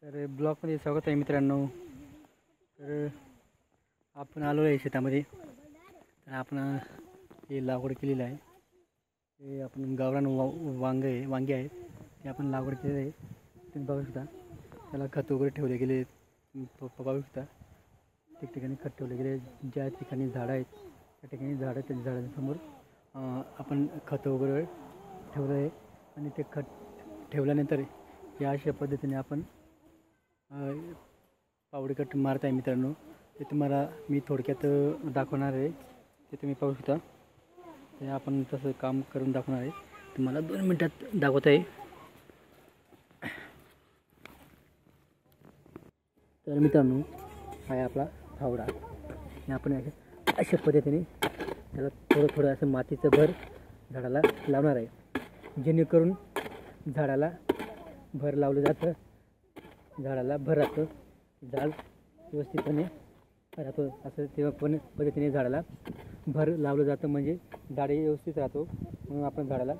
तर ब्लॉगमध्ये स्वागत आहे मित्रांनो. तर आपण आलो आहे शेतामध्ये. तर आपण हे लागवड केलेलं आहे. ते आपण गावरान वांगे आहेत ते आपण लागवड केलेलं आहे. तुम्ही बघू शकता. त्याला खत वगैरे ठेवले गेले. बघू शकता ठिकठिकाणी खत ठेवले गेले. ज्या ठिकाणी झाडं आहेत त्या ठिकाणी त्या झाडांसमोर आपण खत वगैरे ठेवलं आहे. आणि ते खत ठेवल्यानंतर या अशा पद्धतीने आपण पावडी कट मारत आहे मित्रांनो. ते तुम्हाला मी थोडक्यात दाखवणार आहे. ते तुम्ही पाहू शकता. ते आपण तसं काम करून दाखवणार आहे. तुम्हाला 2 मिनिटात दाखवत आहे. तर मित्रांनो हा आहे आपला फावडा. आणि आपण अशा पद्धतीने त्याला थोडं असं मातीचं भर झाडाला लावणार आहे. जेणेकरून झाडाला भर लावलं जातं. झाडाला भर राहतं. झाड व्यवस्थितपणे राहतो. असं तेव्हा पद्धतीने झाडाला भर लावलं जातं. म्हणजे झाडही व्यवस्थित राहतो. म्हणून आपण झाडाला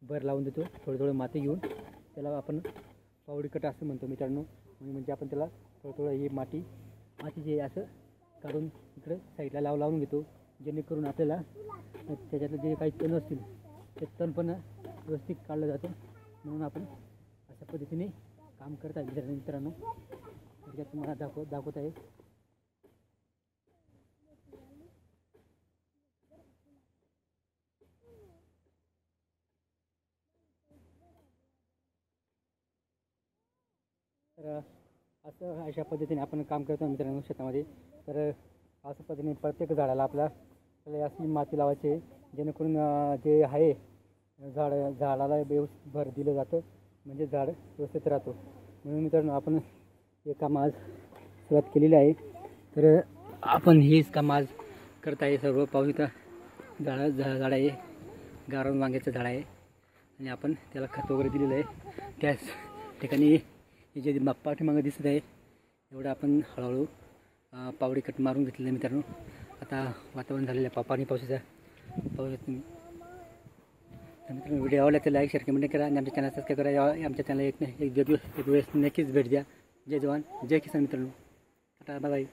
भर लावून देतो. थोडं माती घेऊन त्याला आपण पावडी कट असं म्हणतो मित्रांनो. म्हणजे आपण त्याला थोडं ही माती जे असं काढून इकडे साईडला लावून घेतो. जेणेकरून आपल्याला त्याच्यातलं जे काही तण असतील ते तण पण व्यवस्थित काढलं जातं. म्हणून आपण अशा पद्धतीने काम करत आहे मित्रांनो. थोडक्यात तुम्हाला दाखवत आहे. तर अशा पद्धतीने आपण काम करतो मित्रांनो शेतामध्ये. तर अशा पद्धतीने प्रत्येक झाडाला आपल्याला अशी माती लावायची जेणेकरून जे आहे झाडाला व्यवस्थित भर दिलं जातं. म्हणजे झाड व्यवस्थित राहतो. म्हणून मित्रांनो आपण हे काम आज सुरुवात केलेली आहे. तर आपण हेच काम आज करत आहे. सर्व पाहू शकता. झाड आहे. गावरान वांग्याचं झाड आहे. आणि आपण त्याला खत वगैरे दिलेलं आहे. त्याच ठिकाणी हे जे पाठीमागं दिसत आहे एवढं आपण हळूहळू पावडी कट मारून घेतलेलं आहे मित्रांनो. आता वातावरण झालेलं आहे पाणी पावसाचं पाहू शकतो तुम्ही. तर मित्रांनो व्हिडिओ आवडला तर लाईक शेअर कमेंट करा. आणि आमच्या चॅनल सबस्क्राईब करा. आमच्या चॅनल एक वेळेस नक्कीच भेट द्या. जय जवान जय किसान मित्रांनो. आता बाय.